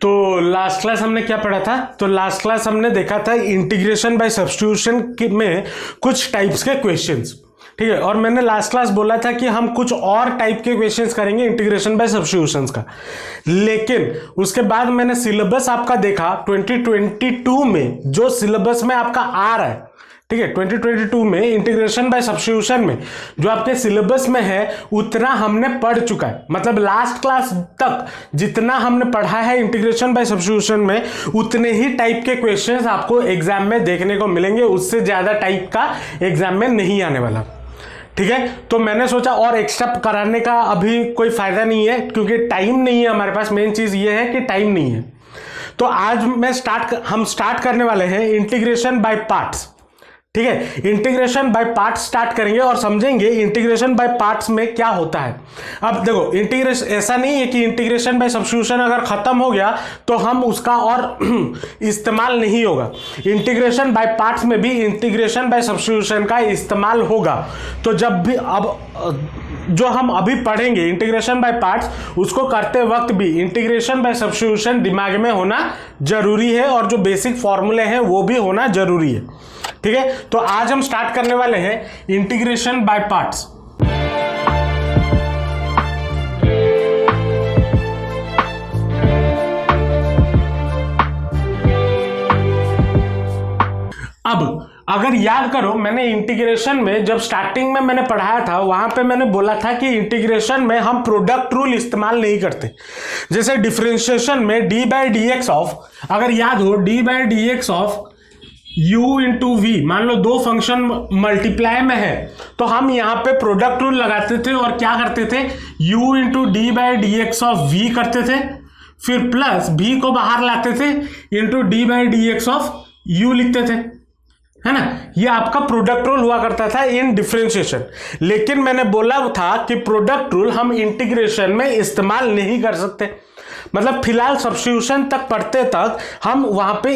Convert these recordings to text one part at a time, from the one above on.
तो last class हमने क्या पढ़ा था? तो लास्ट क्लास हमने देखा था इंटीग्रेशन बाय सब्स्टिट्यूशन में कुछ टाइप्स के क्वेश्चंस, ठीक है। और मैंने लास्ट क्लास बोला था कि हम कुछ और टाइप के क्वेश्चंस करेंगे इंटीग्रेशन बाय सब्स्टिट्यूशन का, लेकिन उसके बाद मैंने सिलेबस आपका देखा 2022 में, जो सिलेबस में आपका आ रहा है, ठीक है, 2022 में इंटीग्रेशन बाय सब्स्टिट्यूशन में जो आपके सिलेबस में है उतना हमने पढ़ चुका है। मतलब लास्ट क्लास तक जितना हमने पढ़ा है इंटीग्रेशन बाय सब्स्टिट्यूशन में उतने ही टाइप के क्वेश्चंस आपको एग्जाम में देखने को मिलेंगे, उससे ज्यादा टाइप का एग्जाम में नहीं आने वाला, ठीक है। तो मैंने सोचा और एक्स्ट्रा कराने का अभी कोई फायदा नहीं है, क्योंकि टाइम नहीं है हमारे पास। मेन चीज ये है कि टाइम नहीं है। तो आज हम स्टार्ट करने वाले हैं इंटीग्रेशन बाय पार्ट्स, ठीक है। इंटीग्रेशन बाय पार्ट्स स्टार्ट करेंगे और समझेंगे इंटीग्रेशन बाय पार्ट्स में क्या होता है। अब देखो, इंटीग्रेशन ऐसा नहीं है कि इंटीग्रेशन बाय सब्स्टिट्यूशन अगर खत्म हो गया तो हम उसका और इस्तेमाल नहीं होगा। इंटीग्रेशन बाय पार्ट्स में भी इंटीग्रेशन बाय सब्स्टिट्यूशन का इस्तेमाल होगा। तो जब भी अब जो हम अभी पढ़ेंगे इंटीग्रेशन बाय पार्ट्स, उसको करते वक्त भी इंटीग्रेशन बाय सब्स्टिट्यूशन दिमाग में होना जरूरी है और जो बेसिक फॉर्मूले हैं वो भी होना जरूरी है, ठीक है। तो आज हम स्टार्ट करने वाले हैं इंटीग्रेशन बाय पार्ट्स। अब अगर याद करो, मैंने इंटीग्रेशन में जब स्टार्टिंग में मैंने पढ़ाया था, वहां पे मैंने बोला था कि इंटीग्रेशन में हम प्रोडक्ट रूल इस्तेमाल नहीं करते। जैसे डिफरेंशिएशन में d by d x of, अगर याद हो, d by d x of u into v, मान लो दो फंक्शन मल्टीप्लाई में है तो हम यहां पे प्रोडक्ट रूल लगाते थे और क्या करते थे, u into d by d x of v करते थे, फिर प्लस v को बाहर लाते थे into d by d x of u लिखते थे, है ना। ये आपका प्रोडक्ट रूल हुआ करता था इन डिफरेंशिएशन। लेकिन मैंने बोला था कि प्रोडक्ट रूल हम इंटीग्रेशन में इस्तेमाल नहीं कर सकते। मतलब फिलहाल सब्स्टिट्यूशन तक पढ़ते तक हम वहां पे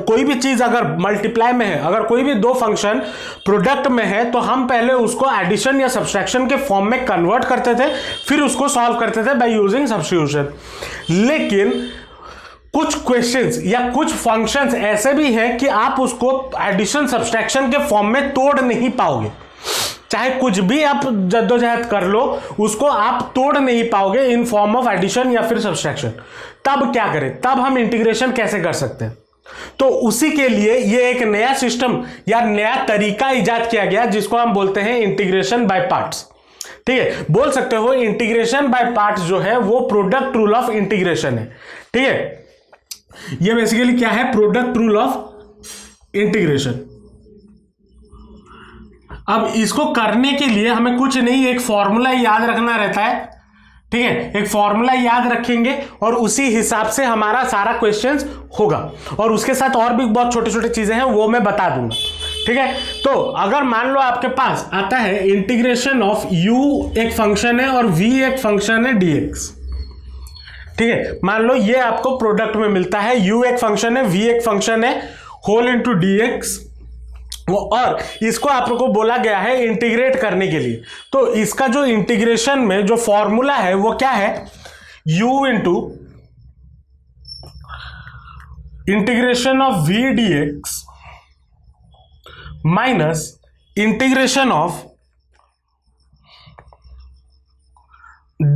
कोई भी चीज अगर मल्टीप्लाई में है, अगर कोई भी दो फंक्शन प्रोडक्ट में है तो हम पहले उसको एडिशन या सब्सट्रैक्शन के फॉर्म में कन्वर्ट करते थे, फिर उसको सॉल्व करते थे बाय यूजिंग सब्स्टिट्यूशन। लेकिन कुछ क्वेश्चंस या कुछ फंक्शंस ऐसे भी हैं कि आप उसको एडिशन सब्सट्रैक्शन के फॉर्म में तोड़ नहीं पाओगे। चाहे कुछ भी आप जद्दोजहद कर लो, उसको आप तोड़ नहीं पाओगे इन फॉर्म ऑफ एडिशन या फिर सब्सट्रैक्शन। तब क्या करें, तब हम इंटीग्रेशन कैसे कर सकते हैं? तो उसी के लिए ये एक नया सिस्टम या नया तरीका इजाद किया गया जिसको हम बोलते हैं इंटीग्रेशन बाय पार्ट्स, ठीक है। बोल सकते हो इंटीग्रेशन बाय पार्ट्स जो है वो प्रोडक्ट रूल ऑफ इंटीग्रेशन है, ठीक है। ये बेसिकली क्या है, प्रोडक्ट रूल ऑफ इंटीग्रेशन। अब इसको करने के लिए हमें कुछ नहीं, एक फॉर्मूला याद रखना रहता है, ठीक है। एक फॉर्मूला याद रखेंगे और उसी हिसाब से हमारा सारा क्वेश्चंस होगा, और उसके साथ और भी बहुत छोटे छोटे चीजें हैं वो मैं बता दूंगा, ठीक है। तो अगर मान लो आपके पास आता है इंटीग्रेशन ऑफ u एक फंक्शन है और v एक फंक्शन है dx, ठीक है। मान लो ये आपको प्रोडक्ट में मिलता है, u एक फंक्शन है, v एक फंक्शन है, होल इंटू dx, और इसको आपको बोला गया है इंटीग्रेट करने के लिए। तो इसका जो इंटीग्रेशन में जो फॉर्मूला है वो क्या है, u into integration of v dx minus integration of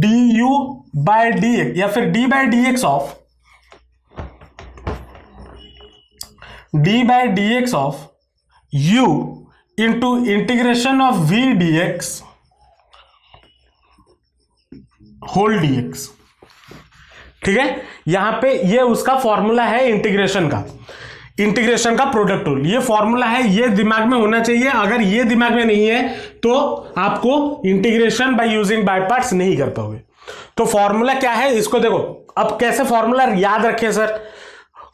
du by dx या फिर d by dx of d by dx of u into integration of v dx whole dx, ठीक है। यहां पे ये उसका फॉर्मूला है इंटीग्रेशन का प्रोडक्ट रूल। ये फॉर्मूला है, ये दिमाग में होना चाहिए। अगर ये दिमाग में नहीं है तो आपको integration by using by parts नहीं कर पाओगे। तो फॉर्मूला क्या है इसको देखो। अब कैसे फॉर्मूला याद रखें सर,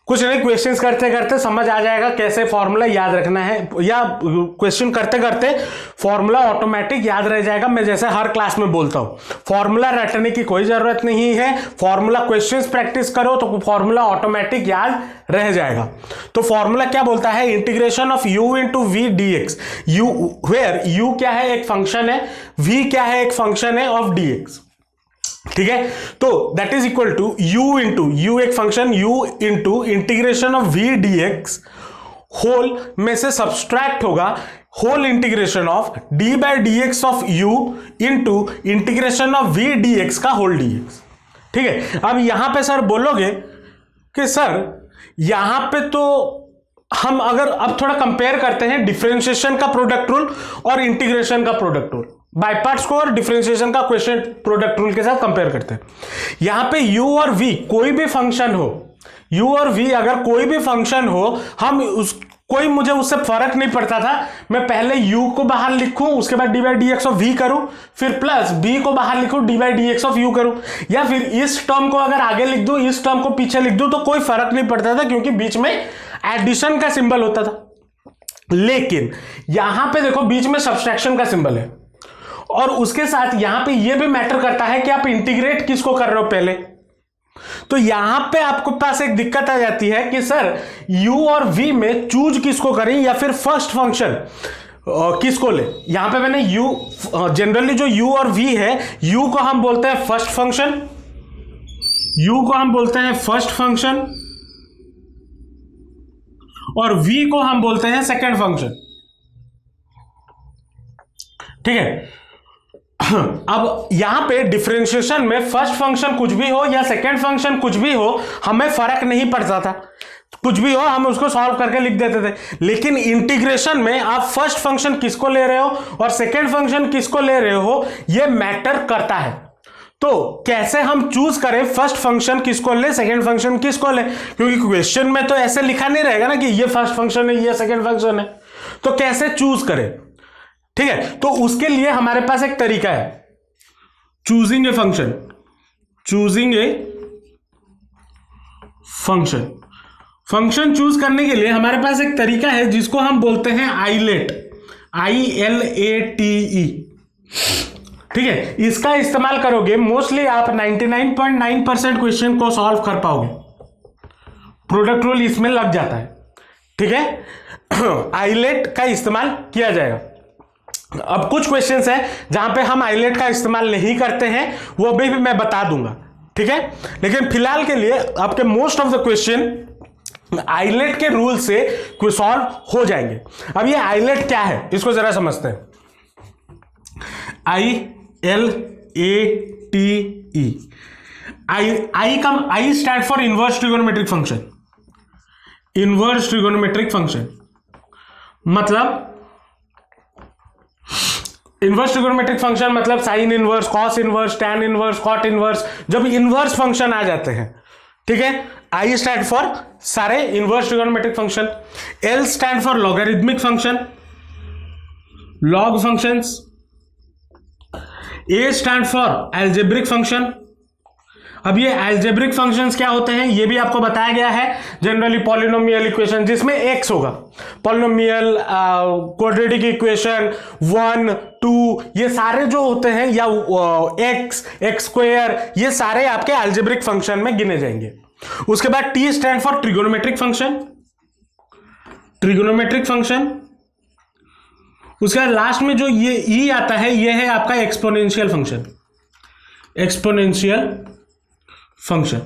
कुछ नहीं, क्वेश्चंस करते करते समझ आ जाएगा कैसे फॉर्मूला याद रखना है, या क्वेश्चन करते करते फॉर्मूला ऑटोमेटिक याद रह जाएगा। मैं जैसे हर क्लास में बोलता हूं, फॉर्मूला रटने की कोई जरूरत नहीं है, फॉर्मूला क्वेश्चंस प्रैक्टिस करो तो फॉर्मूला ऑटोमेटिक याद रह जाएगा। तो फॉर्मूला क्या बोलता है, integration of u into v d x, u where u क्या है, एक फंक्शन है, v क्या है, एक फंक्शन है ऑफ dx, ठीक है, तो that is equal to u into U, एक function u into integration of v dx whole में से सब्सट्रैक्ट होगा whole integration of d by dx of u into integration of v dx का whole dx। ठीक है, अब यहां पे सर बोलोगे कि सर यहां पे तो हम अगर अब थोड़ा कंपेयर करते हैं डिफरेंशिएशन का प्रोडक्ट रूल और इंटीग्रेशन का प्रोडक्ट रूल, बाय पार्ट्स को और डिफरेंशिएशन का क्वेश्चन प्रोडक्ट रूल के साथ कंपेयर करते हैं। यहां पे u और v कोई भी फंक्शन हो, u और v अगर कोई भी फंक्शन हो, हम उस कोई मुझे उससे फर्क नहीं पड़ता था, मैं पहले u को बाहर लिखूं, उसके बाद d by d x of v करूं, फिर प्लस b को बाहर लिखूं, d by d x of u करूं, या फिर इस टर्म को अगर आगे लिख दूं, इस टर्म को पीछे लिख दूं, तो कोई फर्क नहीं पड़ता था क्योंकि बीच में एडिशन का सिंबल होता था। लेकिन यहां पे देखो बीच में सब्सट्रैक्शन का सिंबल है, और उसके साथ यहां पे ये भी मैटर करता है कि आप इंटीग्रेट किसको कर रहे हो पहले। तो यहां पे आपको पास एक दिक्कत आ जाती है कि सर u और v में चूज किसको करें, या फिर फर्स्ट फंक्शन किसको ले। यहां पे मैंने u, जनरली जो u और v है, u को हम बोलते हैं फर्स्ट फंक्शन, u को हम बोलते हैं फर्स्ट फंक्शन, और v को हम बोलते हैं सेकेंड फंक्शन। ठीक है, अब यहां पे डिफरेंशिएशन में फर्स्ट फंक्शन कुछ भी हो या सेकेंड फंक्शन कुछ भी हो, हमें फर्क नहीं पड़ता था, कुछ भी हो हम उसको सॉल्व करके लिख देते थे। लेकिन इंटीग्रेशन में आप फर्स्ट फंक्शन किसको ले रहे हो और सेकेंड फंक्शन किसको ले रहे हो, यह मैटर करता है। तो कैसे हम चूज करें फर्स्ट फंक्शन किसको ले, सेकेंड फंक्शन किसको ले, क्योंकि क्वेश्चन में तो ऐसे लिखा नहीं रहेगा ना कि ये फर्स्ट फंक्शन है ये सेकेंड फंक्शन है, तो कैसे चूज करें। ठीक है, तो उसके लिए हमारे पास एक तरीका है, choosing a function, choosing a function. Function choose करने के लिए हमारे पास एक तरीका है जिसको हम बोलते हैं आइलेट, ILATE। ठीक है, इसका इस्तेमाल करोगे मोस्टली आप 99.9% क्वेश्चन को सॉल्व कर पाओगे, प्रोडक्ट रूल इसमें लग जाता है। ठीक है, आइलेट का इस्तेमाल किया जाएगा। अब कुछ क्वेश्चंस हैं जहां पे हम आइलेट का इस्तेमाल नहीं करते हैं, वो भी मैं बता दूंगा। ठीक है, लेकिन फिलहाल के लिए आपके most of the question ILATE के रूल से सॉल्व हो जाएंगे। अब ये आइलेट क्या है इसको जरा समझते हैं। ILATE, I stand for inverse trigonometric function. Inverse trigonometric function मतलब इनवर्स ट्रिगोनोमेट्रिक फंक्शन मतलब sine inverse, cos inverse, tan inverse, cot inverse, जब इनवर्स फंक्शन आ जाते हैं। ठीक है, आई स्टैंड फॉर सारे inverse trigonometric function, L stand for logarithmic function, log functions, A stand for algebraic function. अब ये अलजेब्रिक फंक्शंस क्या होते हैं ये भी आपको बताया गया है। जनरली पॉलिनोमियल इक्वेशन जिसमें x होगा, पॉलिनोमियल, क्वाड्रेटिक इक्वेशन 1 2, ये सारे जो होते हैं, या x स्क्वायर, ये सारे आपके अलजेब्रिक फंक्शन में गिने जाएंगे। उसके बाद t stand for trigonometric function, trigonometric function. उसके बाद लास्ट में जो ये e आता है, ये है आपका एक्सपोनेंशियल फंक्शन, एक्सपोनेंशियल फंक्शन।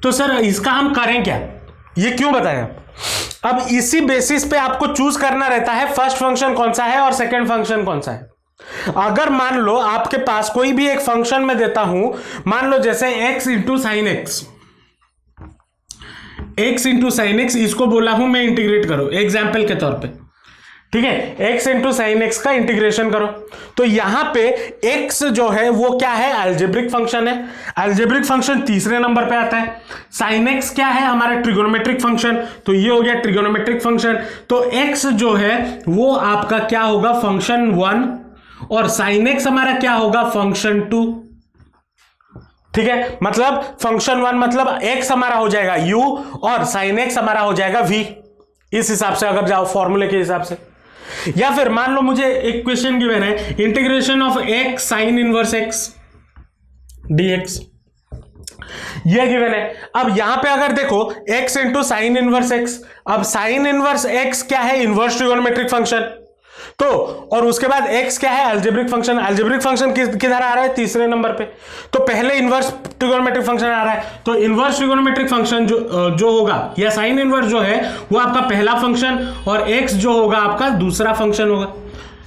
तो सर इसका हम करें क्या, ये क्यों बताएं। अब इसी बेसिस पे आपको चूज करना रहता है फर्स्ट फंक्शन कौन सा है और सेकंड फंक्शन कौन सा है। अगर मान लो आपके पास कोई भी एक फंक्शन में देता हूं, मान लो जैसे x into sine x, x into sine x, इसको बोला हूं मैं इंटीग्रेट करो एग्जाम्पल के तौर पे। ठीक है, x इंटू साइन एक्स का इंटीग्रेशन करो, तो यहां पे x जो है वो क्या है, अलजेब्रिक फंक्शन है। अलजेब्रिक फंक्शन तीसरे नंबर पे आता है। साइन x क्या है, हमारा ट्रिगोनोमेट्रिक फंक्शन, तो ये हो गया ट्रिगोनोमेट्रिक फंक्शन। तो x जो है वो आपका क्या होगा, फंक्शन 1, और साइन x हमारा क्या होगा, फंक्शन 2। ठीक है, मतलब फंक्शन 1 मतलब x हमारा हो जाएगा u और साइन x हमारा हो जाएगा v। इस हिसाब से अगर जाओ फॉर्मूले के हिसाब से, या फिर मान लो मुझे एक क्वेश्चन गिवन है, integration of x sine inverse x dx, ये गिवन है। अब यहां पे अगर देखो x into sine inverse x, अब साइन इनवर्स x क्या है, इनवर्स ट्रिगोनोमेट्रिक फंक्शन, तो और उसके बाद x क्या है, अलजेब्रिक फंक्शन। अलजेब्रिक फंक्शन किधर आ रहा है, तीसरे नंबर पे। तो पहले इनवर्स ट्रिगोनोमेट्रिक फंक्शन आ रहा है, तो इनवर्स ट्रिगोनोमेट्रिक फंक्शन जो होगा या साइन इनवर्स जो है वो आपका पहला फंक्शन और x जो होगा आपका दूसरा फंक्शन होगा।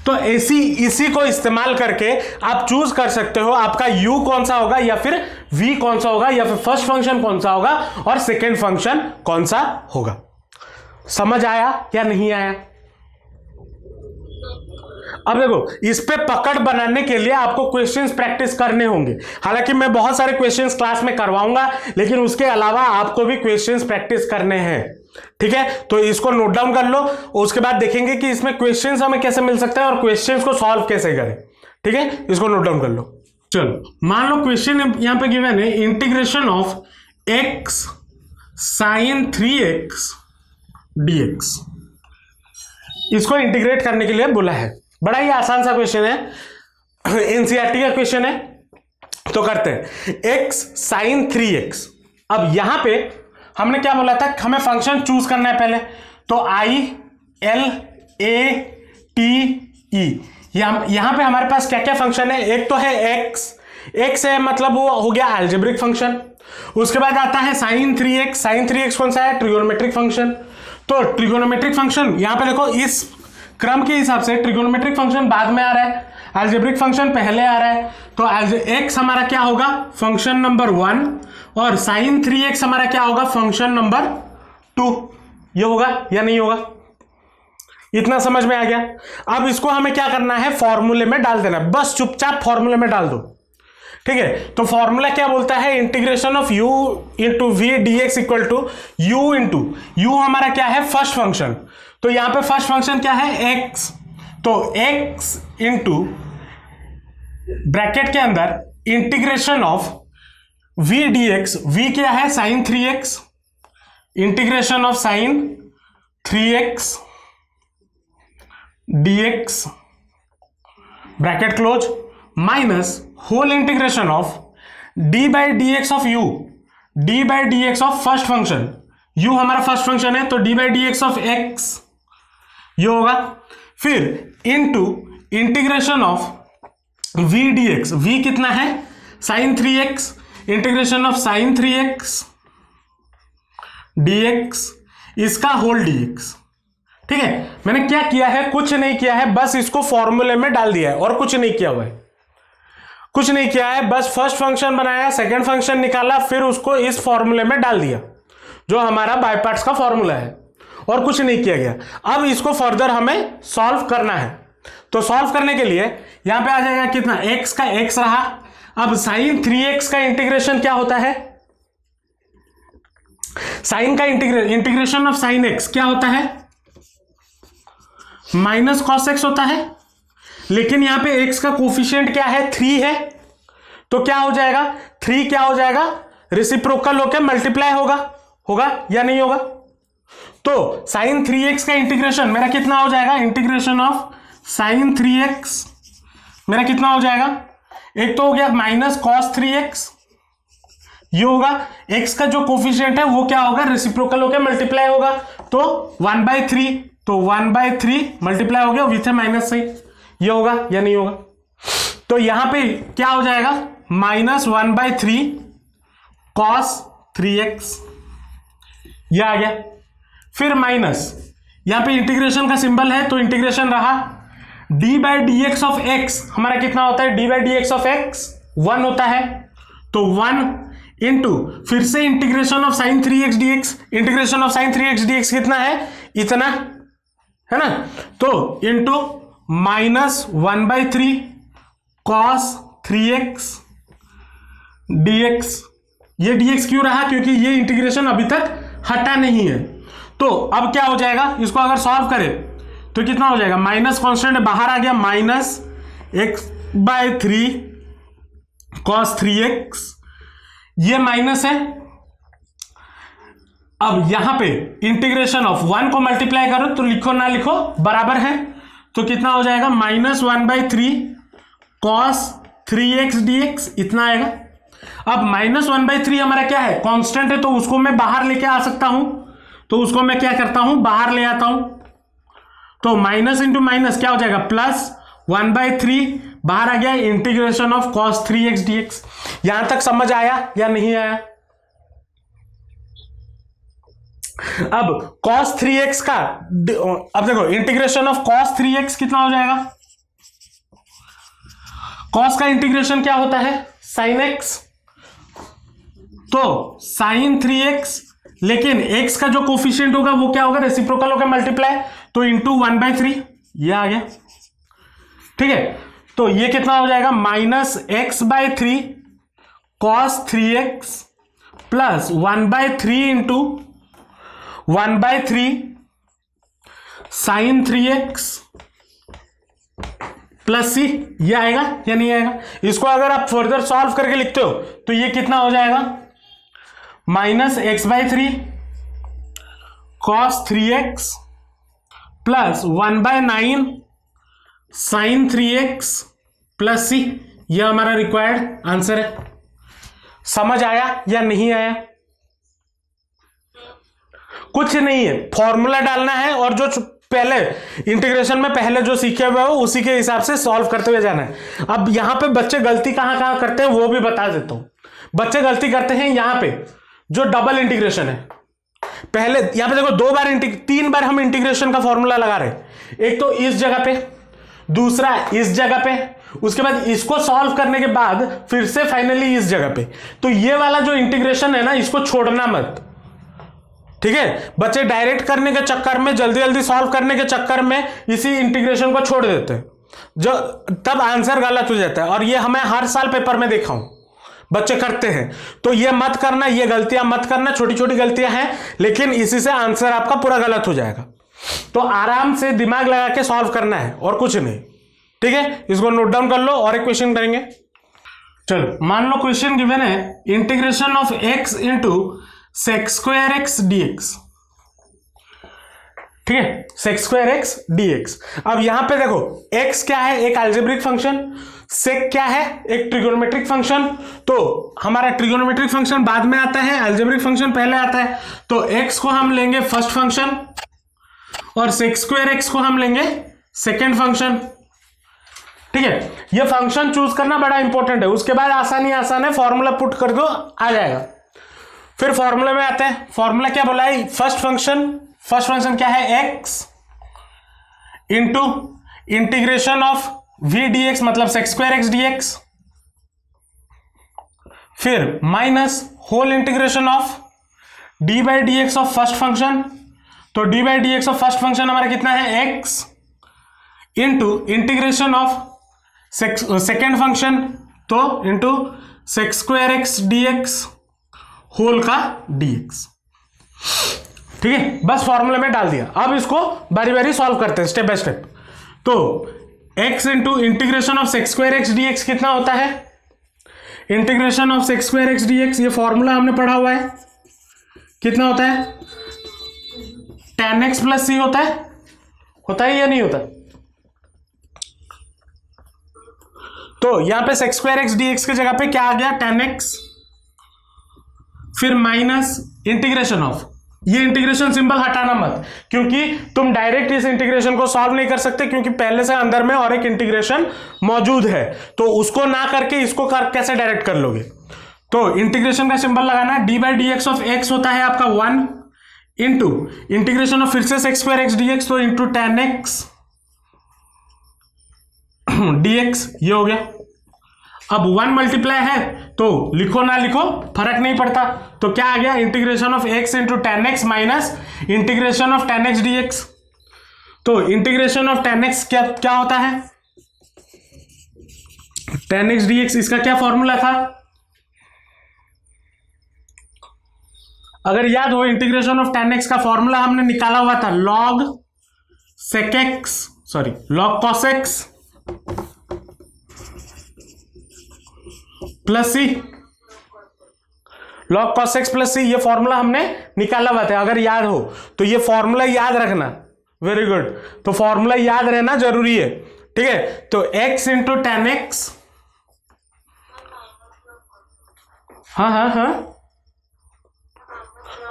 तो इसी को इस्तेमाल करके आप चूज कर सकते हो आपका u कौन सा होगा या फिर v कौन सा होगा या फिर फर्स्ट फंक्शन कौन सा होगा और सेकेंड फंक्शन कौन सा होगा। समझ आया या नहीं आया? अब देखो, इस पे पकड़ बनाने के लिए आपको क्वेश्चंस प्रैक्टिस करने होंगे। हालांकि मैं बहुत सारे क्वेश्चंस क्लास में करवाऊंगा, लेकिन उसके अलावा आपको भी क्वेश्चंस प्रैक्टिस करने हैं। ठीक है, तो इसको नोट डाउन कर लो, उसके बाद देखेंगे कि इसमें क्वेश्चंस हमें कैसे मिल सकता है और क्वेश्चंस को सॉल्व कैसे करें। ठीक है, इसको नोट डाउन कर लो। चलो, मान लो क्वेश्चन यहां पे गिवन है, integration of x sin 3x dx। इसको इंटीग्रेट करने के लिए बोला है। बड़ा ही आसान सा क्वेश्चन है, एनसीईआरटी का क्वेश्चन है, तो करते हैं। x sin 3x। अब यहां पे हमने क्या बोला था, हमें फंक्शन चूज करना है पहले, तो i l a t e। यहां पे हमारे पास क्या क्या फंक्शन है, एक तो है x है, मतलब वो हो गया अलजेब्रिक फंक्शन। उसके बाद आता है sin 3x। sin 3x कौन सा है, ट्रिगोनोमेट्रिक फंक्शन। तो ट्रिगोनोमेट्रिक फंक्शन यहां पे देखो, इस क्रम के हिसाब से ट्रिगोनोमेट्रिक फंक्शन बाद में आ रहा है, अलजेब्रिक फंक्शन पहले आ रहा है। तो x हमारा क्या होगा, फंक्शन नंबर 1, और sin 3x हमारा क्या होगा, फंक्शन नंबर 2। ये होगा या नहीं होगा? इतना समझ में आ गया? अब इसको हमें क्या करना है, फॉर्मूले में डाल देना, बस चुपचाप फॉर्मूले में डाल दो। ठीक है, तो फॉर्मूला क्या बोलता है, integration of u into v d x equal to u into u हमारा क्या है, फर्स्ट फंक्शन। तो यहां पे फर्स्ट फंक्शन क्या है, x। तो x इंटू ब्रैकेट के अंदर integration of v dx, v क्या है, sin 3x, integration of sin 3x dx bracket close, minus whole integration of d by d x of u, d by d x of first function, u हमारा first function है, तो d by d x of x ये होगा। फिर into integration of v dx, v कितना है, sin 3x, integration of sin 3x dx, इसका whole dx। ठीक है, मैंने क्या किया है, कुछ नहीं किया है, बस इसको फॉर्मूले में डाल दिया है और कुछ नहीं किया हुआ है। कुछ नहीं किया है, बस फर्स्ट फंक्शन बनाया, सेकंड फंक्शन निकाला, फिर उसको इस फॉर्मूले में डाल दिया जो हमारा बाय पार्ट्स का फॉर्मूला है, और कुछ नहीं किया गया। अब इसको फर्दर हमें सॉल्व करना है। तो सॉल्व करने के लिए यहां पे आ जाएगा कितना, x का x रहा। अब sin 3x का इंटीग्रेशन क्या होता है, साइन का इंटीग्रेशन ऑफ sin x क्या होता है, माइनस कॉस x होता है। लेकिन यहां पे x का कोफिशिएंट क्या है, 3 है, तो क्या हो जाएगा, 3 क्या हो जाएगा, रेसिप्रोकल होकर मल्टीप्लाई होगा या नहीं होगा? तो sin 3x का इंटीग्रेशन मेरा कितना हो जाएगा, इंटीग्रेशन ऑफ sin 3x मेरा कितना हो जाएगा, एक तो हो गया माइनस कॉस 3x, ये होगा, x का जो कोफिशिएंट है वो क्या होगा, रेसिप्रोकल होकर मल्टीप्लाई होगा, तो 1/3, तो 1/3 मल्टीप्लाई हो गया विथ ए माइनस साइन, ये होगा या नहीं होगा? तो यहां पे क्या हो जाएगा, माइनस 1/3 कॉस 3x, ये आ गया। फिर माइनस, यहां पे इंटीग्रेशन का सिंबल है, तो इंटीग्रेशन रहा d by d x of x, हमारा कितना होता है, d by d x of x 1 होता है, तो 1 इंटू फिर से integration of sin 3x dx, integration of sin 3x dx कितना है, इतना है ना, तो into minus 1/3 cos 3x dx। ये dx क्यों रहा, क्योंकि ये इंटीग्रेशन अभी तक हटा नहीं है। तो अब क्या हो जाएगा, इसको अगर सॉल्व करें तो कितना हो जाएगा, माइनस कॉन्स्टेंट बाहर आ गया, माइनस x/3 cos 3x, ये माइनस है। अब यहां पे इंटीग्रेशन ऑफ 1 को मल्टीप्लाई करो तो लिखो ना लिखो बराबर है, तो कितना हो जाएगा, माइनस 1/3 cos 3x dx, इतना आएगा। अब माइनस 1/3 हमारा क्या है, कांस्टेंट है, तो उसको मैं बाहर लेके आ सकता हूं, तो उसको मैं क्या करता हूं, बाहर ले आता हूं, तो माइनस इंटू माइनस क्या हो जाएगा, प्लस 1/3, बाहर आ गया integration of cos 3x dx। यहां तक समझ आया या नहीं आया? अब cos 3x का, अब देखो इंटीग्रेशन ऑफ cos 3x कितना हो जाएगा, cos का इंटीग्रेशन क्या होता है, sin x, तो sin 3x, लेकिन x का जो कोफिशिएंट होगा वो क्या होगा, रेसिप्रोकल होगा, मल्टीप्लाई, तो इंटू 1/3, ये आ गया। ठीक है, तो ये कितना हो जाएगा, -x/3 cos 3x plus 1/3 into 1/3 sin 3x plus c, ये आएगा या नहीं आएगा? इसको अगर आप फर्दर सॉल्व करके लिखते हो तो ये कितना हो जाएगा, -x/3 cos 3x plus 1/9 sin 3x plus c, यह हमारा रिक्वायर्ड आंसर है। समझ आया या नहीं आया? कुछ नहीं है, फॉर्मूला डालना है और जो पहले इंटीग्रेशन में पहले जो सीखे हुए हो उसी के हिसाब से सॉल्व करते हुए जाना है। अब यहां पे बच्चे गलती कहां कहां करते हैं वो भी बता देता हूं। बच्चे गलती करते हैं यहां पे जो डबल इंटीग्रेशन है, पहले यहां पे देखो 3 बार हम इंटीग्रेशन का फॉर्मूला लगा रहे, एक तो इस जगह पे, दूसरा इस जगह पे, उसके बाद इसको सॉल्व करने के बाद फिर से फाइनली इस जगह पे। तो ये वाला जो इंटीग्रेशन है ना, इसको छोड़ना मत। ठीक है, बच्चे डायरेक्ट करने के चक्कर में, जल्दी जल्दी सॉल्व करने के चक्कर में इसी इंटीग्रेशन को छोड़ देते हैं, जो तब आंसर गलत हो जाता है। और ये हमें हर साल पेपर में देखा हूं बच्चे करते हैं, तो ये मत करना, ये गलतियां मत करना, छोटी छोटी गलतियां हैं, लेकिन इसी से आंसर आपका पूरा गलत हो जाएगा। तो आराम से दिमाग लगा के सॉल्व करना है और कुछ नहीं। ठीक है, इसको नोट डाउन कर लो और एक क्वेश्चन करेंगे। चलो, मान लो क्वेश्चन गिवन है integration of x into sec² x dx। ठीक है, sec² x dx। अब यहां पे देखो x क्या है, एक अलजेब्रिक फंक्शन, sec क्या है, एक ट्रिगोनोमेट्रिक फंक्शन। तो हमारा ट्रिगोनोमेट्रिक फंक्शन बाद में आता है, अलजेब्रिक फंक्शन पहले आता है। तो x को हम लेंगे फर्स्ट फंक्शन और sec² x को हम लेंगे सेकेंड फंक्शन। ठीक है, ये फंक्शन चूज करना बड़ा इंपॉर्टेंट है, उसके बाद आसान है, फॉर्मूला पुट कर दो, आ जाएगा। फिर फॉर्मूला में आते हैं, फॉर्मूला क्या बोला है, फर्स्ट फंक्शन क्या है, x into integration of v dx मतलब sec² x dx, फिर minus whole integration of d/dx of first function. तो d/dx ऑफ फर्स्ट फंक्शन हमारा कितना है, x into integration of second function, तो into sec² x dx whole का dx। ठीक है, बस फॉर्मूले में डाल दिया। अब इसको बारी बारी सॉल्व करते हैं स्टेप बाय स्टेप। तो x into integration of sec² x dx कितना होता है, integration of sec² x dx, ये फॉर्मूला हमने पढ़ा हुआ है, कितना होता है, tan x प्लस c होता है या नहीं होता? तो यहां पे sec² x dx की जगह पे क्या आ गया, tan x, फिर माइनस इंटीग्रेशन ऑफ, ये इंटीग्रेशन सिंबल हटाना मत, क्योंकि तुम डायरेक्ट इस इंटीग्रेशन को सॉल्व नहीं कर सकते, क्योंकि पहले से अंदर में और एक इंटीग्रेशन मौजूद है, तो उसको ना करके इसको कैसे डायरेक्ट कर लोगे। तो इंटीग्रेशन का सिंबल लगाना है, d/dx ऑफ x होता है आपका 1 इंटू इंटीग्रेशन ऑफ फिर से sec² x dx, तो इंटू tan x dx, ये हो गया। अब 1 मल्टीप्लाई है तो लिखो ना लिखो फर्क नहीं पड़ता, तो क्या आ गया, integration of x into tan x minus integration of tan x dx। तो इंटीग्रेशन ऑफ tan x क्या होता है, tan x dx, इसका क्या फॉर्मूला था, अगर याद हो इंटीग्रेशन ऑफ tan x का फॉर्मूला हमने निकाला हुआ था, log cos x प्लस सी, log cos x plus C, ये फॉर्मूला हमने निकाला हुआ था, अगर याद हो तो ये फॉर्मूला याद रखना, वेरी गुड। तो फॉर्मूला याद रहना जरूरी है। ठीक है, तो x इंटू tan x,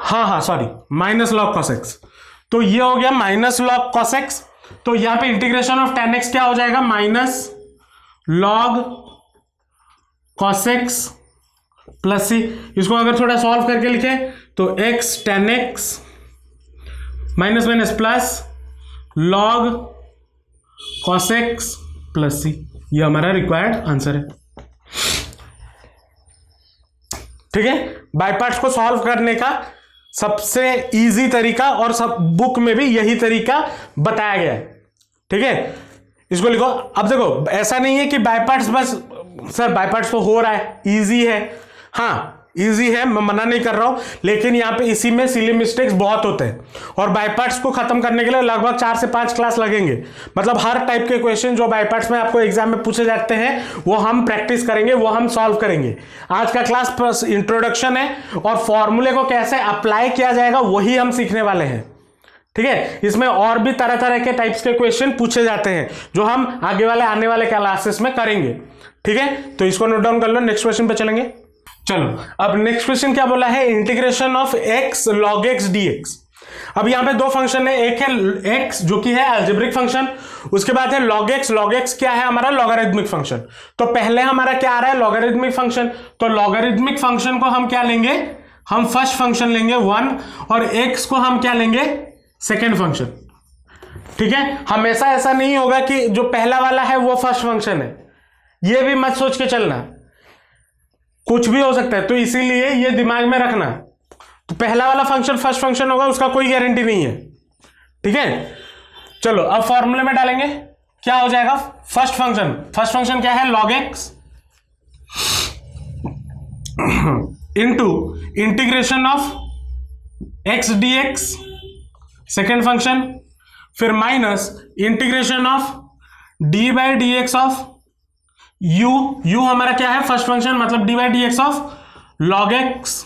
हाँ sorry, minus log cos x, तो ये हो गया माइनस log cos x तो यहां पे इंटीग्रेशन ऑफ tan x क्या हो जाएगा, minus log cos x plus C. इसको अगर थोड़ा सॉल्व करके लिखे तो x tan x minus minus plus log cos x plus C. ये हमारा रिक्वायर्ड आंसर है। ठीक है, बाय पार्ट्स को सॉल्व करने का सबसे इजी तरीका और सब बुक में भी यही तरीका बताया गया है। ठीक है, इसको लिखो। अब देखो, ऐसा नहीं है कि बाय पार्ट्स बस सर बाय पार्ट्स तो हो रहा है, इजी है। हाँ इजी है, मैं मना नहीं कर रहा हूं, लेकिन यहां पे इसी में सिली मिस्टेक्स बहुत होते हैं और बाय पार्ट्स को खत्म करने के लिए लगभग 4 से 5 क्लास लगेंगे। मतलब हर टाइप के क्वेश्चन जो बाय पार्ट्स में आपको एग्जाम में पूछे जाते हैं वो हम प्रैक्टिस करेंगे, वो हम सॉल्व करेंगे। आज का क्लास इंट्रोडक्शन है और फॉर्मूले को कैसे अप्लाई किया जाएगा वही हम सीखने वाले हैं। ठीक है, इसमें और भी तरह तरह के टाइप्स के क्वेश्चन पूछे जाते हैं जो हम आगे वाले आने वाले क्लासेस में करेंगे। ठीक है, तो इसको नोट डाउन कर लो, नेक्स्ट क्वेश्चन पे चलेंगे। चलो, अब नेक्स्ट क्वेश्चन क्या बोला है, integration of x log x dx। अब यहां पे दो फंक्शन है, एक है x जो कि है अलजेब्रिक फंक्शन, उसके बाद है log x। log x क्या है, हमारा लॉगरिथमिक फंक्शन। तो पहले हमारा क्या आ रहा है, लॉगरिथमिक फंक्शन। तो लॉगरिथमिक फंक्शन को हम क्या लेंगे, हम फर्स्ट फंक्शन लेंगे 1 और x को हम क्या लेंगे, सेकेंड फंक्शन। ठीक है, हमेशा ऐसा नहीं होगा कि जो पहला वाला है वो फर्स्ट फंक्शन है, ये भी मत सोच के चलना, कुछ भी हो सकता है। तो इसीलिए ये दिमाग में रखना, तो पहला वाला फंक्शन फर्स्ट फंक्शन होगा उसका कोई गारंटी नहीं है। ठीक है, चलो अब फॉर्मूले में डालेंगे, क्या हो जाएगा, फर्स्ट फंक्शन क्या है, log x into integration of x dx second function, फिर minus integration of d by d x of u हमारा क्या है, फर्स्ट फंक्शन, मतलब d by d x of log x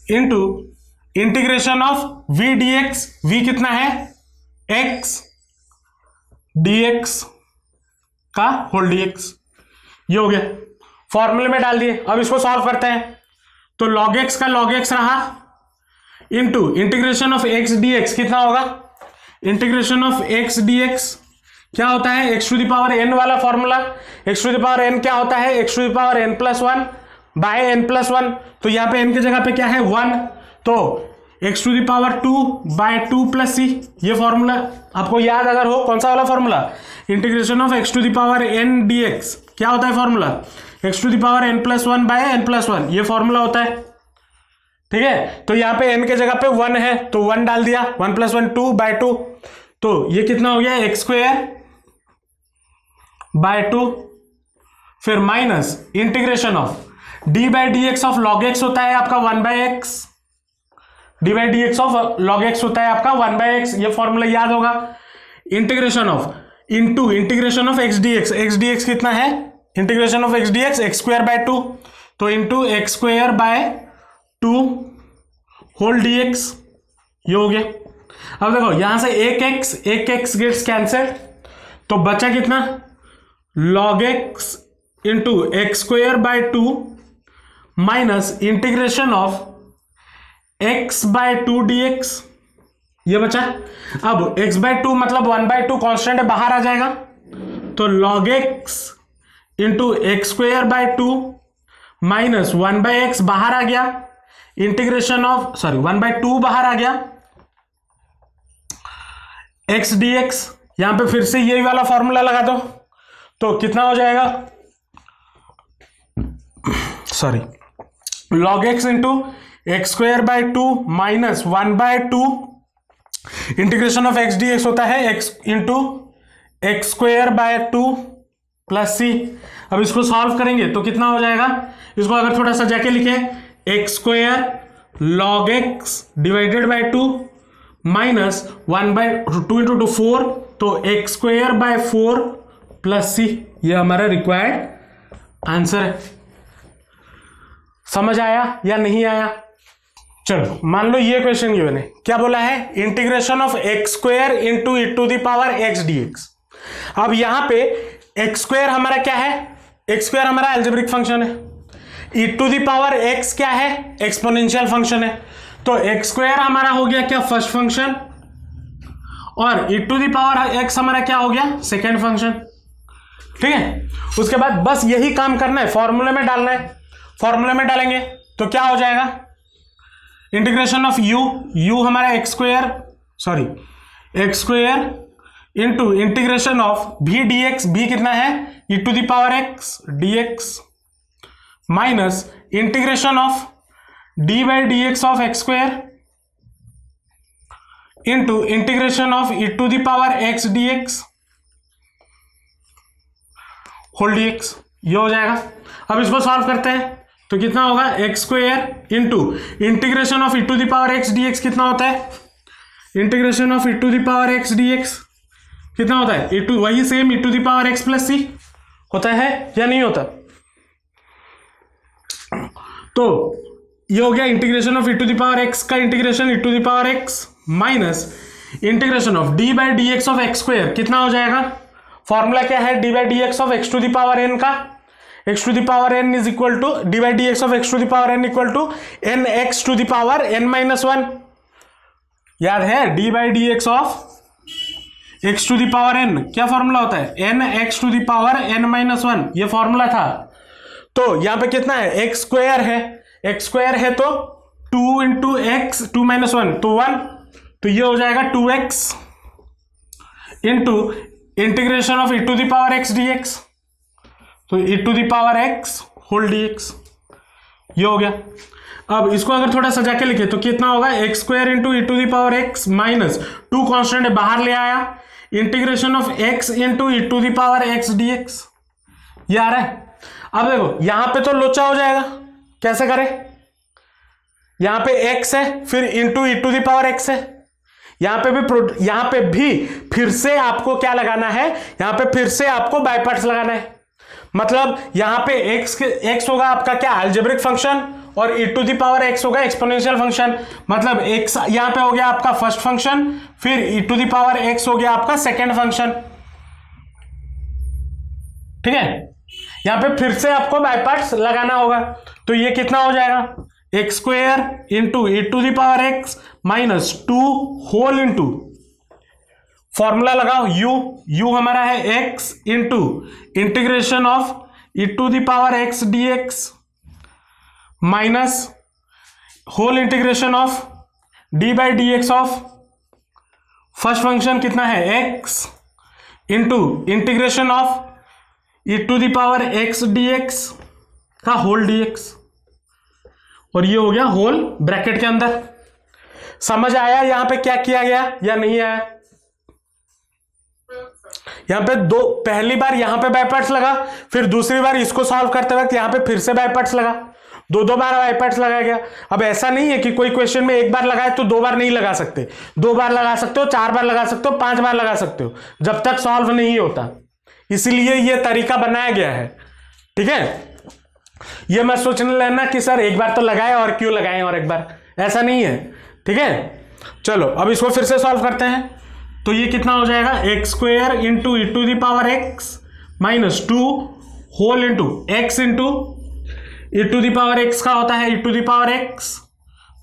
into integration of v dx। v कितना है, x dx का whole dx। ये हो गया, फॉर्मूले में डाल दिए। अब इसको सॉल्व करते हैं, तो log x का log x रहा into integration of x dx कितना होगा, इंटीग्रेशन ऑफ x dx क्या होता है, x to the power n वाला formula. x to the power n क्या होता है, x to the power n plus 1 by n plus 1। तो यहां पे n की जगह पे क्या है, 1, तो x to the power 2 by 2 plus c। ये फॉर्मूला आपको याद अगर हो, कौन सा वाला formula, integration of x to the power n dx क्या होता है formula, x to the power n plus 1 by n plus 1, ये फॉर्मूला होता है। ठीक है, तो यहां पे n के जगह पे 1 है तो 1 डाल दिया, 1 प्लस 1 2 बाय 2, तो ये कितना हो गया, x स्क्वायर बाय 2, फिर minus integration of d by d x of log x होता है आपका 1 by x, d by d x of log x होता है आपका 1 बाई एक्स, ये फॉर्मूला याद होगा। Integration of into integration of x dx कितना है, integration of x dx x square by 2, तो into x square by 2 whole dx, ये हो गया। अब देखो यहां से एक x गेट्स कैंसिल, तो बचा कितना, log x into x square by 2 minus integration of x by 2 dx, ये बचा। अब x बाय 2 मतलब 1 बाय 2 कॉन्स्टेंट है, बाहर आ जाएगा, तो log x into x square by 2 minus 1 by x बाहर आ गया, इंटीग्रेशन ऑफ 1 बाय 2 बाहर आ गया, x dx। यहां पे फिर से यही वाला फॉर्मूला लगा दो, तो कितना हो जाएगा, log x into x square by 2 minus 1 by 2 integration of x dx होता है x into x square by 2 plus c। अब इसको सॉल्व करेंगे तो कितना हो जाएगा, इसको अगर थोड़ा सा जाके लिखे, x square log x divided by 2 minus 1 by 2 into 2 4, तो x square by 4 plus c, ये हमारा रिक्वायर्ड आंसर है। समझ आया या नहीं आया? चलो मान लो ये क्वेश्चन गिवन है, क्या बोला है, integration of x square into e to the power x dx. अब यहां पे एक्स स्क्वायर हमारा क्या है, एक्स स्क्वायर हमारा अलजेब्रिक फंक्शन है, e to the power x क्या है, एक्सपोनेंशियल फंक्शन है। तो एक्स स्क्वायर हमारा हो गया क्या, फर्स्ट फंक्शन, और e to the power x हमारा क्या हो गया, सेकेंड फंक्शन। ठीक है, उसके बाद बस यही काम करना है, फॉर्मूले में डालना है। फॉर्मूले में डालेंगे तो क्या हो जाएगा, इंटीग्रेशन ऑफ u हमारा x square into integration of v dx, v कितना है e to the power x dx minus integration of d by dx of x square into integration of e to the power x dx whole dx। ये हो जाएगा। अब इसको solve करते हैं तो कितना होगा, x square into integration of e to the power x dx कितना होता है, integration of e to the power x dx कितना होता है, वही same e to the power x plus C होता है या नहीं होता। तो ये हो गया integration of e to the power x का integration e to the power x minus integration of d by d x of x square कितना हो जाएगा, फॉर्मूला क्या है, d by d x of x to the power n का, x to the power n is equal to d by d x of x to the power n equal to n x to the power n minus 1। याद है, d by d x of x to the power n क्या formula होता है, n x to the power n minus 1, ये formula था। तो यहां पे कितना है, x स्क्वायर है तो 2 इंटू एक्स 2 माइनस 1 तो 1, तो ये हो जाएगा 2x into integration of e to the power x dx, तो e to the power x whole dx, ये हो गया। अब इसको अगर थोड़ा सजा के लिखे तो कितना होगा, x square into e to the power x minus 2 constant बाहर ले आया, integration of x into e to the power x dx, ये आ रहा है। अब देखो यहां पे तो लोचा हो जाएगा, कैसे करें, यहां पे x है फिर into e to the power x है, यहां पे भी फिर से आपको क्या लगाना है, यहां पे फिर से आपको बाय पार्ट्स लगाना है। मतलब यहां पे x होगा आपका क्या, अलजेब्रिक फंक्शन, और e to the power x होगा एक्सपोनेंशियल फंक्शन। मतलब x यहां पे हो गया आपका फर्स्ट फंक्शन, फिर e to the power x हो गया आपका सेकेंड फंक्शन। ठीक है, यहां पे फिर से आपको बाय पार्ट्स लगाना होगा, तो ये कितना हो जाएगा, x square into e to the power x minus 2 whole into formula लगाओ u हमारा है x into integration of e to the power x dx minus whole integration of d by d x of first function कितना है x into integration of e to the power x dx का whole dx, और ये हो गया whole bracket के अंदर। समझ आया यहां पे क्या किया गया या नहीं आया, यहां पे पहली बार यहां पे बाय पार्ट्स लगा, फिर दूसरी बार इसको सॉल्व करते वक्त यहां पे फिर से बाय पार्ट्स लगा, दो बार बाय पार्ट्स लगाया गया। अब ऐसा नहीं है कि कोई क्वेश्चन में एक बार लगाए तो 2 बार नहीं लगा सकते, 2 बार लगा सकते हो, 4 बार लगा सकते हो, 5 बार लगा सकते हो, जब तक सॉल्व नहीं होता। इसीलिए ये तरीका बनाया गया है। ठीक है, ये मत सोचने लेना कि सर एक बार तो लगाए और क्यों लगाए और एक बार, ऐसा नहीं है। ठीक है, चलो अब इसको फिर से सॉल्व करते हैं। तो ये कितना हो जाएगा, x square into e to the power x minus 2 whole into x into e to the power x का होता है e to the power x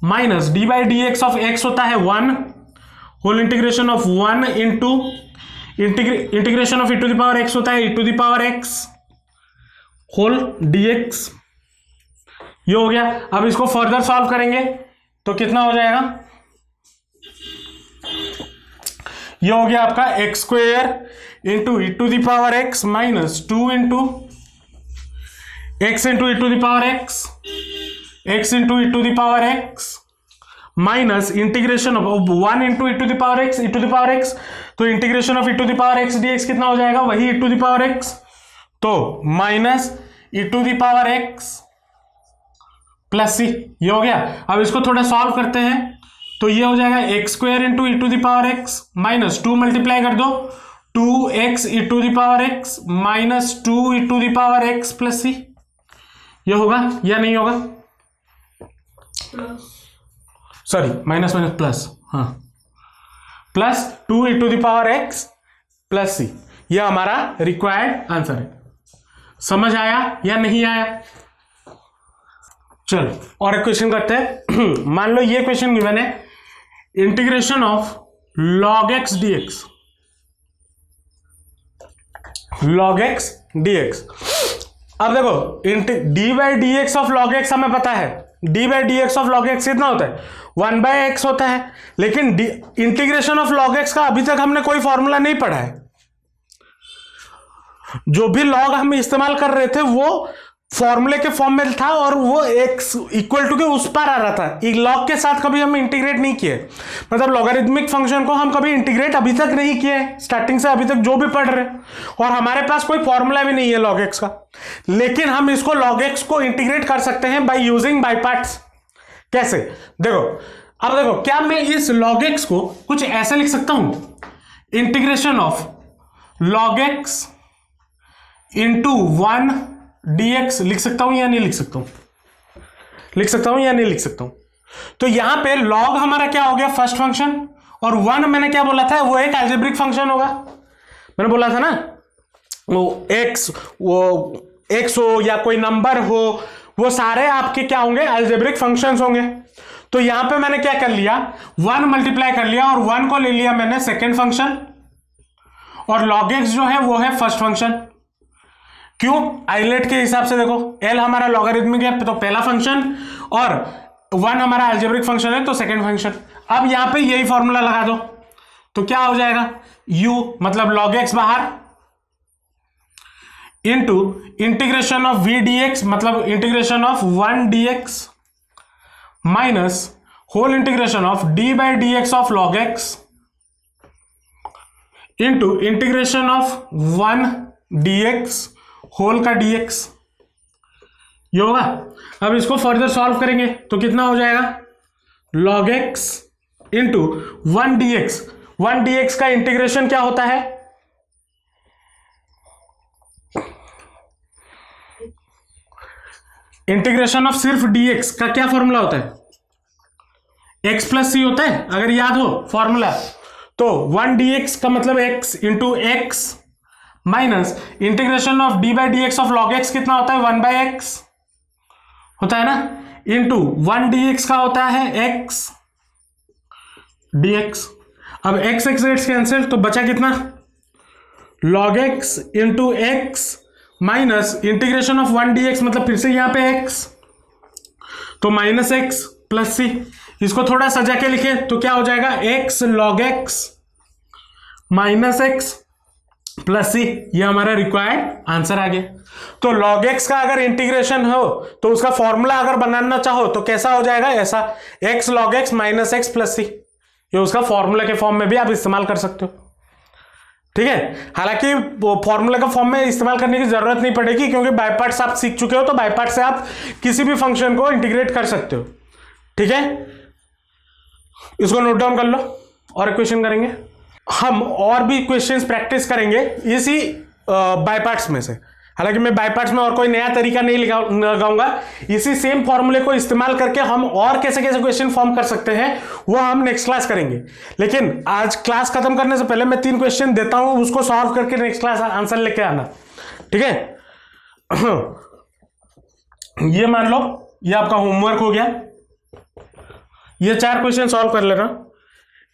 minus d by d x of x होता है 1 whole integration of 1 into integration of e to the power x होता है e to the power x whole dx। ये हो गया। अब इसको फर्दर सॉल्व करेंगे तो कितना हो जाएगा, ये हो गया आपका x square into e to the power x minus 2 into x into e to the power x into e to the power x minus integration of 1 into e to the power x e to the power x, तो integration of e to the power x dx कितना हो जाएगा, वही e to the power x, तो minus e to the power x plus C. ये हो गया। अब इसको थोड़ा सॉल्व करते हैं तो ये हो जाएगा x square into e to the power x minus 2 multiply कर दो 2x e to the power x minus 2 e to the power x plus C. ये होगा या नहीं होगा, सॉरी माइनस माइनस प्लस, हाँ plus 2 e to the power x plus C. ये हमारा रिक्वायर्ड आंसर है। समझ आया या नहीं आया, चलो और एक क्वेश्चन करते हैं। मान लो ये क्वेश्चन गिवन है, integration of log x dx, log x dx। अब देखो dy dx of log x हमें पता है, dy dx of log x कितना होता है 1/x होता है, लेकिन इंटीग्रेशन ऑफ log x का अभी तक हमने कोई फॉर्मूला नहीं पढ़ा है। जो भी log हम इस्तेमाल कर रहे थे वो फॉर्मूले के फॉर्म में था और वो x इक्वल टू के उस पर आ रहा था। लॉग के साथ कभी हम इंटीग्रेट नहीं किए, मतलब लॉगरिथमिक फंक्शन को हम कभी इंटीग्रेट अभी तक नहीं किए स्टार्टिंग से अभी तक जो भी पढ़ रहे, और हमारे पास कोई फॉर्मूला भी नहीं है log x का। लेकिन हम इसको log x को इंटीग्रेट कर सकते हैं बाय यूजिंग बाय पार्ट्स। कैसे? देखो, अब देखो, क्या मैं इस log x को कुछ ऐसे लिख सकता हूं, integration of log x into 1 dx लिख सकता हूं या नहीं लिख सकता हूं? लिख सकता हूं या नहीं लिख सकता हूं? तो यहां पे log हमारा क्या हो गया फर्स्ट फंक्शन, और 1 मैंने क्या बोला था वो एक अलजेब्रिक फंक्शन होगा, मैंने बोला था ना, वो x हो या कोई नंबर हो वो सारे आपके क्या होंगे अलजेब्रिक फंक्शंस होंगे। तो यहां पे मैंने क्या कर लिया 1 मल्टीप्लाई कर लिया और 1 को ले लिया मैंने सेकेंड फंक्शन, और log x जो है वो है फर्स्ट फंक्शन। क्यों? आइलेट के हिसाब से देखो l हमारा लॉगरिथमिक है तो पहला फंक्शन, और 1 हमारा अलजेब्रिक फंक्शन है तो सेकंड फंक्शन। अब यहां पे यही फॉर्मूला लगा दो तो क्या हो जाएगा u मतलब log x बाहर into integration of v dx मतलब integration of 1 dx minus whole integration of d by dx of log x into integration of 1 dx whole का dx। ये होगा। अब इसको फर्दर सॉल्व करेंगे तो कितना हो जाएगा log x into 1 dx। 1 dx का इंटीग्रेशन क्या होता है इंटीग्रेशन ऑफ सिर्फ dx का क्या फॉर्मूला होता है x प्लस सी होता है अगर याद हो फॉर्मूला। तो 1 dx का मतलब x into x minus integration of D by d x of log x कितना होता है 1/x होता है ना, इंटू 1 dx का होता है x dx। अब x x कैंसिल तो बचा कितना log x into x minus integration of 1 dx मतलब फिर से यहां पे x तो माइनस x प्लस सी। इसको थोड़ा सजा के लिखे तो क्या हो जाएगा x log x minus x plus C. ये हमारा रिक्वायर्ड आंसर आ गया। तो log x का अगर इंटीग्रेशन हो तो उसका फॉर्मूला अगर बनाना चाहो तो कैसा हो जाएगा ऐसा x log x minus x plus C. ये उसका फॉर्मूला के फॉर्म में भी आप इस्तेमाल कर सकते हो, ठीक है। हालांकि फॉर्मूला का फॉर्म में इस्तेमाल करने की जरूरत नहीं पड़ेगी क्योंकि बाय पार्ट्स आप सीख चुके हो, तो बाय पार्ट से आप किसी भी फंक्शन को इंटीग्रेट कर सकते हो, ठीक है। इसको नोट डाउन कर लो और क्वेश्चन करेंगे हम, और भी क्वेश्चंस प्रैक्टिस करेंगे इसी बाय पार्ट्स में से। हालांकि मैं बाय पार्ट्स में और कोई नया तरीका नहीं लगाऊंगा, इसी सेम फॉर्मूले को इस्तेमाल करके हम और कैसे कैसे क्वेश्चन फॉर्म कर सकते हैं वो हम नेक्स्ट क्लास करेंगे। लेकिन आज क्लास खत्म करने से पहले मैं 3 क्वेश्चन देता हूं, उसको सॉल्व करके नेक्स्ट क्लास आंसर लेके आना, ठीक है। ये मान लो ये आपका होमवर्क हो गया, ये 4 क्वेश्चन सॉल्व कर लेना।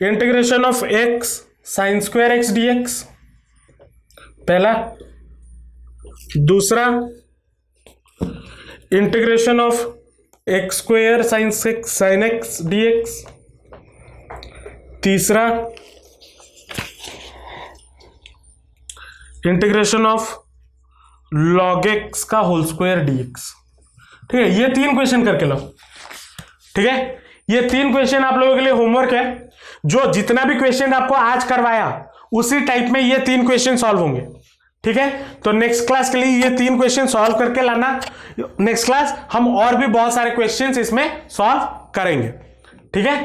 Integration of x sine square x dx पहला, दूसरा integration of x square sine x dx, तीसरा इंटीग्रेशन ऑफ log x का होल स्क्वायर dx, ठीक है। ये 3 क्वेश्चन करके लो, ठीक है। ये 3 क्वेश्चन आप लोगों के लिए होमवर्क है। जो जितना भी क्वेश्चन आपको आज करवाया उसी टाइप में ये 3 क्वेश्चन सॉल्व होंगे, ठीक है। तो नेक्स्ट क्लास के लिए ये 3 क्वेश्चन सॉल्व करके लाना। नेक्स्ट क्लास हम और भी बहुत सारे क्वेश्चंस इसमें सॉल्व करेंगे, ठीक है।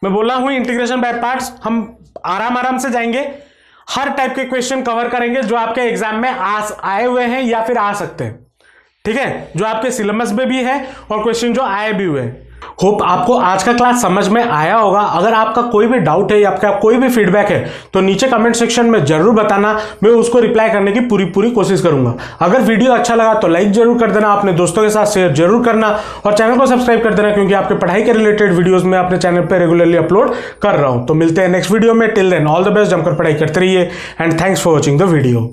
मैं बोल रहा हूं इंटीग्रेशन बाय पार्ट्स हम आराम से जाएंगे, हर टाइप के क्वेश्चन कवर करेंगे जो आपके एग्जाम में आए हुए हैं या फिर आ सकते हैं, ठीक है। जो आपके सिलेबस में भी है और क्वेश्चन जो आए भी हुए हैं होप आपको आज का क्लास समझ में आया होगा। अगर आपका कोई भी डाउट है या आपका कोई भी फीडबैक है तो नीचे कमेंट सेक्शन में जरूर बताना, मैं उसको रिप्लाई करने की पूरी कोशिश करूंगा। अगर वीडियो अच्छा लगा तो लाइक जरूर कर देना, अपने दोस्तों के साथ शेयर जरूर करना और चैनल को सब्सक्राइब कर देना, क्योंकि आपके पढ़ाई के रिलेटेड वीडियोस मैं अपने चैनल पर रेगुलरली अपलोड कर रहा हूं। तो मिलते हैं नेक्स्ट वीडियो में। Till then all the best, जमकर पढ़ाई करते रहिए and thanks for watching the video.